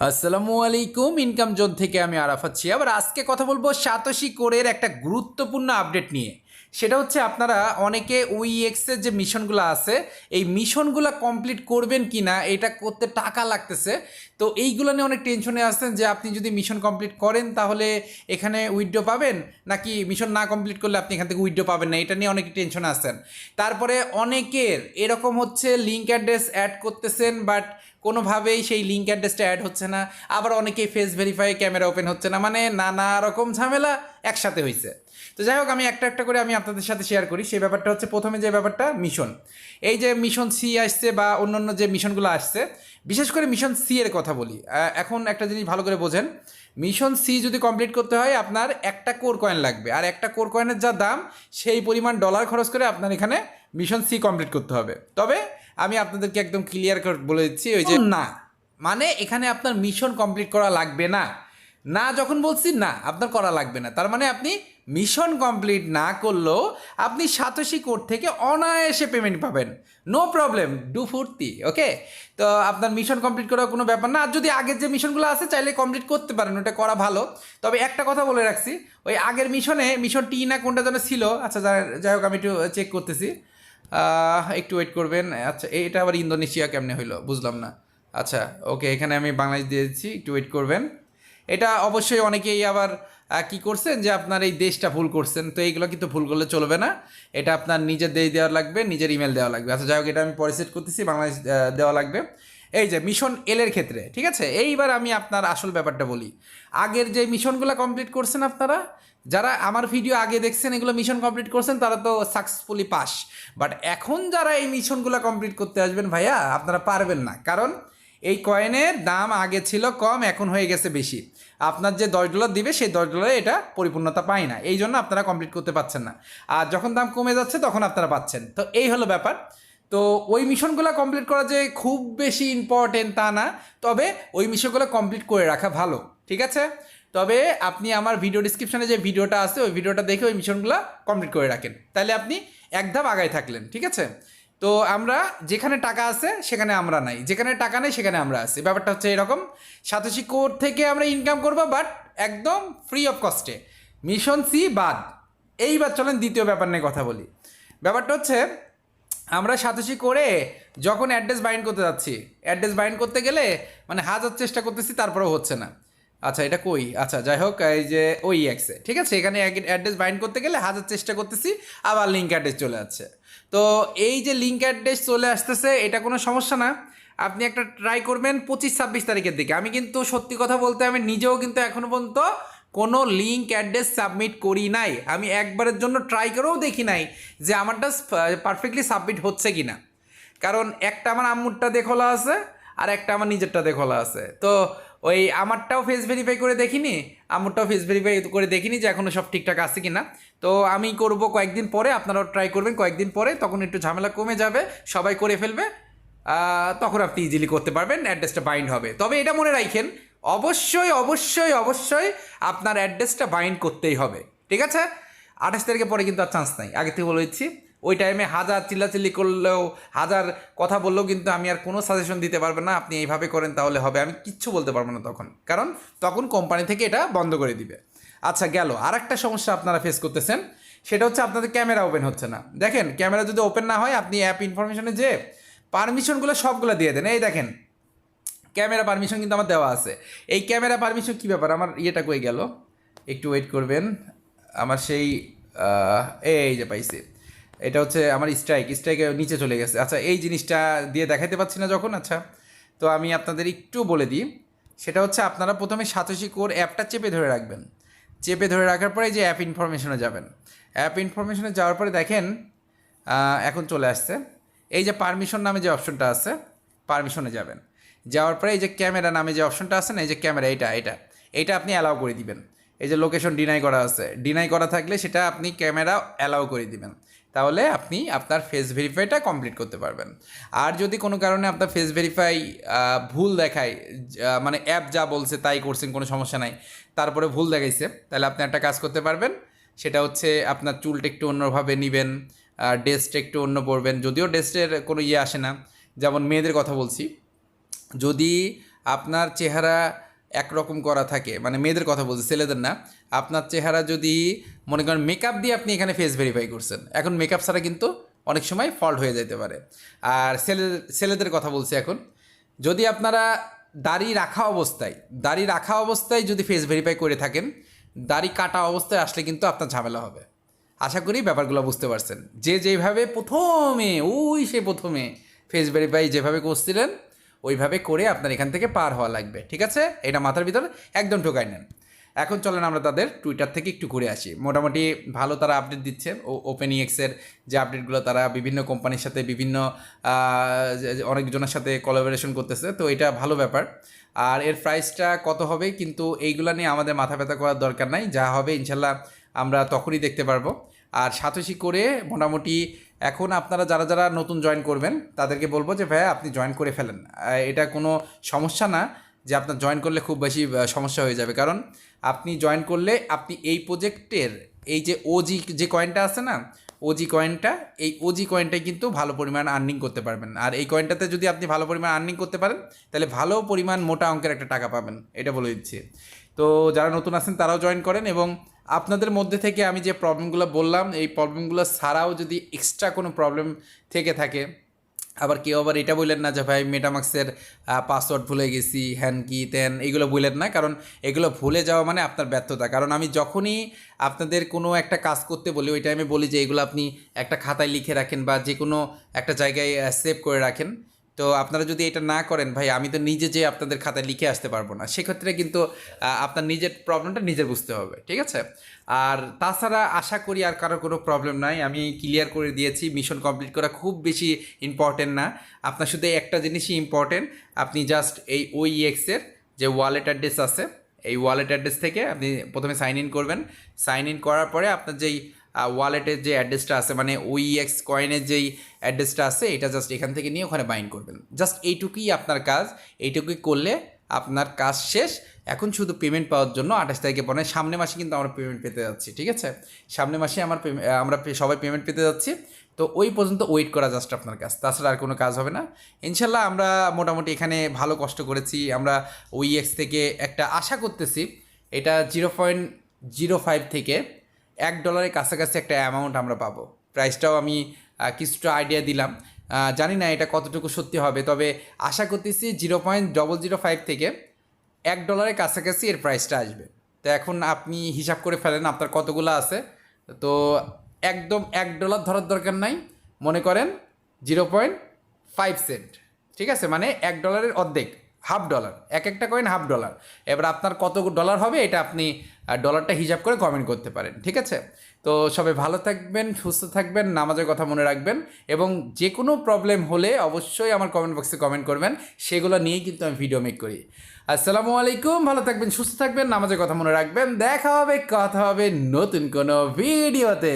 আসসালামু আলাইকুম। Income zone থেকে আমি আরাফাত ছি। আবার আজকে কথা বলবো সাতোশি কোরের একটা গুরুত্বপূর্ণ আপডেট নিয়ে। সেটা হচ্ছে আপনারা অনেকে ওইএক্সের যে মিশনগুলো আছে এই মিশনগুলো কমপ্লিট করবেন কি না, এটা করতে টাকা লাগতেছে। তো এইগুলো নিয়ে অনেক টেনশনে আছেন যে আপনি যদি মিশন কমপ্লিট করেন তাহলে এখানে উইথড্র পাবেন, নাকি মিশন না কমপ্লিট করলে আপনি এখান থেকে উইথড্র পাবেন না, এটা নিয়ে অনেক টেনশনে আছেন। তারপরে অনেকের এরকম হচ্ছে লিঙ্ক অ্যাড্রেস অ্যাড করতেছেন বাট কোনোভাবেই সেই লিঙ্ক অ্যাড্রেসটা অ্যাড হচ্ছে না। আবার অনেকেই ফেস ভেরিফাই ক্যামেরা ওপেন হচ্ছে না, মানে নানা রকম ঝামেলা একসাথে হয়েছে। তো যাই হোক, আমি একটা একটা করে আমি আপনাদের সাথে শেয়ার করি। সেই ব্যাপারটা হচ্ছে, প্রথমে যে ব্যাপারটা মিশন, এই যে মিশন সি আসছে বা অন্যান্য যে মিশনগুলো আসছে, বিশেষ করে মিশন সি এর কথা বলি। এখন একটা জিনিস ভালো করে বোঝেন, মিশন সি যদি কমপ্লিট করতে হয় আপনার একটা কোর কয়েন লাগবে, আর একটা কোর কয়েনের যা দাম সেই পরিমাণ ডলার খরচ করে আপনার এখানে মিশন সি কমপ্লিট করতে হবে। তবে আমি আপনাদেরকে একদম ক্লিয়ার করে বলে দিচ্ছি, ওই যে না, মানে এখানে আপনার মিশন কমপ্লিট করা লাগবে না। না যখন বলছি না, আপনার করা লাগবে না, তার মানে আপনি মিশন কমপ্লিট না করলেও আপনি সাতোশি কোড থেকে অনায়াসে পেমেন্ট পাবেন, নো প্রবলেম, ডু ফুর্তি। ওকে, তো আপনার মিশন কমপ্লিট করার কোনো ব্যাপার না। আর যদি আগের যে মিশনগুলো আছে চাইলে কমপ্লিট করতে পারেন, ওটা করা ভালো। তবে একটা কথা বলে রাখছি, ওই আগের মিশনে মিশন টি না কোনটা যেন ছিল, আচ্ছা যাই হোক আমি একটু চেক করতেছি, একটু ওয়েট করবেন। আচ্ছা, এটা আবার ইন্দোনেশিয়া কেমনে হইলো বুঝলাম না। আচ্ছা ওকে, এখানে আমি বাংলাদেশ দিয়েছি, একটু ওয়েট করবেন। এটা অবশ্যই অনেকেই আবার কি করছেন যে আপনার এই দেশটা ভুল করছেন, তো এইগুলো কিন্তু ভুল করলে চলবে না। এটা আপনার নিজের দেশ দেওয়া লাগবে, নিজের ইমেল দেওয়া লাগবে। আচ্ছা যাই হোক, এটা আমি পরে সেট করতেছি, বাংলাদেশ দেওয়া লাগবে। এই যে মিশন এল এর ক্ষেত্রে, ঠিক আছে, এইবার আমি আপনার আসল ব্যাপারটা বলি। আগের যে মিশনগুলো কমপ্লিট করছেন আপনারা, যারা আমার ভিডিও আগে দেখছেন এগুলো মিশন কমপ্লিট করছেন, তারা তো সাকসেসফুলি পাস। বাট এখন যারা এই মিশনগুলো কমপ্লিট করতে আসবেন ভাইয়া, আপনারা পারবেন না। কারণ এই কয়েনের দাম আগে ছিল কম, এখন হয়ে গেছে বেশি। আপনার যে $10 দিবে সেই $10 এটা পরিপূর্ণতা পায় না, এই জন্য আপনারা কমপ্লিট করতে পারছেন না। আর যখন দাম কমে যাচ্ছে তখন আপনারা পাচ্ছেন। তো এই হলো ব্যাপার। তো ওই মিশনগুলো কমপ্লিট করা যে খুব বেশি ইম্পর্টেন্ট তা না, তবে ওই মিশনগুলো কমপ্লিট করে রাখা ভালো, ঠিক আছে। তবে আপনি আমার ভিডিও ডিসক্রিপশনে যে ভিডিওটা আছে ওই ভিডিওটা দেখে ওই মিশনগুলো কমপ্লিট করে রাখেন, তাহলে আপনি এক ধাপ আগায় থাকলেন, ঠিক আছে। তো আমরা যেখানে টাকা আছে সেখানে আমরা নাই, যেখানে টাকা নেই সেখানে আমরা আছি। ব্যাপারটা হচ্ছে এরকম, সাতোশি কোড থেকে আমরা ইনকাম করবো বাট একদম ফ্রি অফ কস্টে, মিশন সি বাদ। এইবার চলেন দ্বিতীয় ব্যাপার নিয়ে কথা বলি। ব্যাপারটা হচ্ছে, আমরা সাতোশি করে যখন অ্যাড্রেস বাইন্ড করতে যাচ্ছি, অ্যাড্রেস বাইন্ড করতে গেলে মানে হাজার চেষ্টা করতেছি তারপরেও হচ্ছে না। আচ্ছা এটা কই, আচ্ছা যাই হোক, এই যে ওই এক্সে, ঠিক আছে, এখানে অ্যাড্রেস বাইন্ড করতে গেলে হাজার চেষ্টা করতেছি, আবার লিঙ্ক অ্যাড্রেস চলে যাচ্ছে। তো এই যে লিঙ্ক অ্যাড্রেস চলে আসতেছে, এটা কোনো সমস্যা না, আপনি একটা ট্রাই করবেন 25-26 তারিখের দিকে। আমি কিন্তু সত্যি কথা বলতে আমি নিজেও কিন্তু এখনও পর্যন্ত কোনো লিঙ্ক অ্যাড্রেস সাবমিট করি নাই। আমি একবারের জন্য ট্রাই করেও দেখি নাই যে আমারটা পারফেক্টলি সাবমিট হচ্ছে কি না। কারণ একটা আমার আম্মুরটা খোলা আছে আর একটা আমার নিজেরটা খোলা আছে। তো ওই আমারটাও ফেস ভেরিফাই করে দেখিনি, আম্মুরটাও ফেস ভেরিফাই করে দেখিনি যে এখনও সব ঠিকঠাক আছে কি না। তো আমি করব কয়েকদিন পরে, আপনারাও ট্রাই করবেন কয়েকদিন পরে, তখন একটু ঝামেলা কমে যাবে, সবাই করে ফেলবে, তখন আপনি ইজিলি করতে পারবেন, অ্যাড্রেসটা বাইন্ড হবে। তবে এটা মনে রাখেন, অবশ্যই অবশ্যই অবশ্যই আপনার অ্যাড্রেসটা বাইন্ড করতেই হবে, ঠিক আছে। 28 তারিখের পরে কিন্তু আর চান্স নাই, আগে থেকে বলে দিচ্ছি। ওই টাইমে হাজার চিল্লাচিল্লি করলেও, হাজার কথা বললেও কিন্তু আমি আর কোনো সাজেশন দিতে পারবো না, আপনি এইভাবে করেন তাহলে হবে, আমি কিচ্ছু বলতে পারবো না তখন, কারণ তখন কোম্পানি থেকে এটা বন্ধ করে দিবে। আচ্ছা গেল, আর একটা সমস্যা আপনারা ফেস করতেছেন, সেটা হচ্ছে আপনাদের ক্যামেরা ওপেন হচ্ছে না। দেখেন, ক্যামেরা যদি ওপেন না হয়, আপনি অ্যাপ ইনফরমেশনে যে পারমিশনগুলো সবগুলো দিয়ে দেন। এই দেখেন, ক্যামেরা পারমিশন কিন্তু আমার দেওয়া আছে। এই ক্যামেরা পারমিশন কী ব্যাপার, আমার ইয়েটা কই গেল, একটু ওয়েট করবেন। আমার সেই এই যে পাইছি, এটা হচ্ছে আমার স্ট্রাইকের নিচে চলে গেছে। আচ্ছা, এই জিনিসটা দিয়ে দেখাইতে পাচ্ছি না যখন। আচ্ছা, তো আমি আপনাদের একটু বলে দিই, সেটা হচ্ছে আপনারা প্রথমে সাতোশি কোর অ্যাপটা চেপে ধরে রাখবেন। চেপে ধরে রাখার পরে যে অ্যাপ ইনফরমেশনে যাবেন, অ্যাপ ইনফরমেশনে যাওয়ার পরে দেখেন এখন চলে আসছে এই যে পারমিশন নামে যে অপশনটা আছে, পারমিশনে যাবেন। যাওয়ার পরে এই যে ক্যামেরা নামে যে অপশনটা আছে না, এই যে ক্যামেরা, এইটা আপনি অ্যালাউ করে দিবেন। এই যে লোকেশন ডিনাই করা আছে, ডিনাই করা থাকলে সেটা আপনি ক্যামেরা অ্যালাউ করে দিবেন, তাহলে আপনি আপনার ফেস ভেরিফাইটা কমপ্লিট করতে পারবেন। আর যদি কোনো কারণে আপনার ফেস ভেরিফাই ভুল দেখায়, মানে অ্যাপ যা বলছে তাই করছেন, কোনো সমস্যা নাই, তারপরে ভুল দেখাইছে, তাহলে আপনি একটা কাজ করতে পারবেন। সেটা হচ্ছে আপনার চুলটা একটু অন্যভাবে নেবেন, ড্রেসটা একটু অন্য পরবেন, যদিও ড্রেসের কোনো ইয়ে আসে না। যেমন মেয়েদের কথা বলছি, যদি আপনার চেহারা একরকম করা থাকে, মানে মেয়েদের কথা বলছি, ছেলেদের না। আপনার চেহারা যদি মনে করেন মেকআপ দিয়ে আপনি এখানে ফেস ভেরিফাই করছেন, এখন মেকআপ ছাড়া কিন্তু অনেক সময় ফল্ট হয়ে যেতে পারে। আর ছেলেদের কথা বলছি এখন, যদি আপনারা দাড়ি রাখা অবস্থায় যদি ফেস ভেরিফাই করে থাকেন, দাড়ি কাটা অবস্থায় আসলে কিন্তু আপনার ঝামেলা হবে। আশা করি ব্যাপারগুলো বুঝতে পারছেন। যেভাবে প্রথমে ফেস ভেরিফাই যেভাবে করছিলেন ওইভাবে করে আপনার এখান থেকে পার হওয়া লাগবে, ঠিক আছে? এটা মাথার ভিতরে একদম ঢোকাই নেন। এখন চলেন আমরা তাদের টুইটার থেকে একটু ঘুরে আসি। মোটামুটি ভালো তারা আপডেট দিচ্ছে। ওপেন ইএক্সের যে আপডেটগুলো, তারা বিভিন্ন কোম্পানির সাথে বিভিন্ন অনেকজনের সাথে কোলাবোরেশন করতেছে, তো এটা ভালো ব্যাপার। আর এর প্রাইসটা কত হবে কিন্তু এইগুলো নিয়ে আমাদের মাথা ব্যথা করার দরকার নাই, যা হবে ইনশাল্লাহ আমরা তখনই দেখতে পারবো। আর সাতোশি করে মোটামুটি এখন আপনারা যারা যারা নতুন জয়েন করবেন তাদেরকে বলবো যে ভাইয়া আপনি জয়েন করে ফেলেন। এটা কোনো সমস্যা না যে আপনার জয়েন করলে খুব বেশি সমস্যা হয়ে যাবে, কারণ আপনি জয়েন করলে আপনি এই প্রজেক্টের এই যে ওজি যে কয়েনটা আছে না, এই ওজি কয়েনটাই কিন্তু ভালো পরিমাণ আর্নিং করতে পারবেন। আর এই কয়েনটাতে যদি আপনি ভালো পরিমাণ আর্নিং করতে পারেন তাহলে ভালো পরিমাণ মোটা অঙ্কের একটা টাকা পাবেন, এটা বলে দিচ্ছি। তো যারা নতুন আছেন তারাও জয়েন করেন, এবং আপনাদের মধ্যে থেকে আমি যে প্রবলেমগুলো বললাম এই প্রবলেমগুলো ছাড়াও যদি এক্সট্রা কোনো প্রবলেম থেকে থাকে, আবার কেউ আবার এটা বললেন না যে ভাই মেটামাক্সের পাসওয়ার্ড ভুলে গেছি, হ্যান কি তেন, এগুলো বললেন না, কারণ এগুলো ভুলে যাওয়া মানে আপনার ব্যর্থতা। কারণ আমি যখনই আপনাদের কোনো একটা কাজ করতে বলি ওই টাইমে বলি যে এগুলো আপনি একটা খাতায় লিখে রাখেন বা যে কোনো একটা জায়গায় সেভ করে রাখেন। তো আপনারা যদি এটা না করেন ভাই, আমি তো নিজে যে আপনাদের খাতায় লিখে আসতে পারবো না, সেক্ষেত্রে কিন্তু আপনার নিজের প্রবলেমটা নিজের বুঝতে হবে, ঠিক আছে? আর তাছাড়া আশা করি আর কারো কোনো প্রবলেম নাই, আমি ক্লিয়ার করে দিয়েছি। মিশন কমপ্লিট করা খুব বেশি ইম্পর্টেন্ট না, আপনার শুধু একটা জিনিসই ইম্পর্টেন্ট। আপনি জাস্ট এই ওইএক্সের যে ওয়ালেট অ্যাড্রেস আছে, এই ওয়ালেট অ্যাড্রেস থেকে আপনি প্রথমে সাইন ইন করবেন। সাইন ইন করার পরে আপনার যেই ওয়ালেটের যে অ্যাড্রেসটা আছে, মানে ওইএক্স কয়েনের যেই অ্যাড্রেসটা আছে, এটা জাস্ট এখান থেকে নিয়ে ওখানে বাইন্ড করবেন। জাস্ট এইটুকুই আপনার কাজ, এইটুকুই করলে আপনার কাজ শেষ। এখন শুধু পেমেন্ট পাওয়ার জন্য 28 তারিখে পরে, সামনের মাসে কিন্তু আমরা পেমেন্ট পেতে যাচ্ছি, ঠিক আছে? সামনের মাসে আমরা সবাই পেমেন্ট পেতে যাচ্ছি। তো ওই পর্যন্ত ওয়েট করা জাস্ট আপনার কাজ, তাছাড়া আর কোনো কাজ হবে না ইনশাল্লাহ। আমরা মোটামুটি এখানে ভালো কষ্ট করেছি। আমরা ওইএক্স থেকে একটা আশা করতেছি এটা 0.05 থেকে $1 কাছাকাছি একটা অ্যামাউন্ট আমরা পাবো। প্রাইসটাও আমি কিছুটা আইডিয়া দিলাম, জানি না এটা কতটুকু সত্যি হবে, তবে আশা করতেছি 0.005 থেকে $1 কাছাকাছি এর প্রাইসটা আসবে। তো এখন আপনি হিসাব করে ফেলেন আপনার কতগুলো আছে। তো একদম $1 ধরার দরকার নাই, মনে করেন 0.5 সেন্ট, ঠিক আছে? মানে $1 অর্ধেক, $1/2, একটা কয়েন $1/2। এবার আপনার কত ডলার হবে এটা আপনি ডলারটা হিসাব করে কমেন্ট করতে পারেন, ঠিক আছে? তো সবাই ভালো থাকবেন, সুস্থ থাকবেন, নামাজের কথা মনে রাখবেন, এবং যে কোনো প্রবলেম হলে অবশ্যই আমার কমেন্ট বক্সে কমেন্ট করবেন, সেগুলো নিয়েই কিন্তু আমি ভিডিও মেক করি। আসসালামু আলাইকুম, ভালো থাকবেন, সুস্থ থাকবেন, নামাজের কথা মনে রাখবেন। দেখা হবে, কথা হবে নতুন কোনো ভিডিওতে।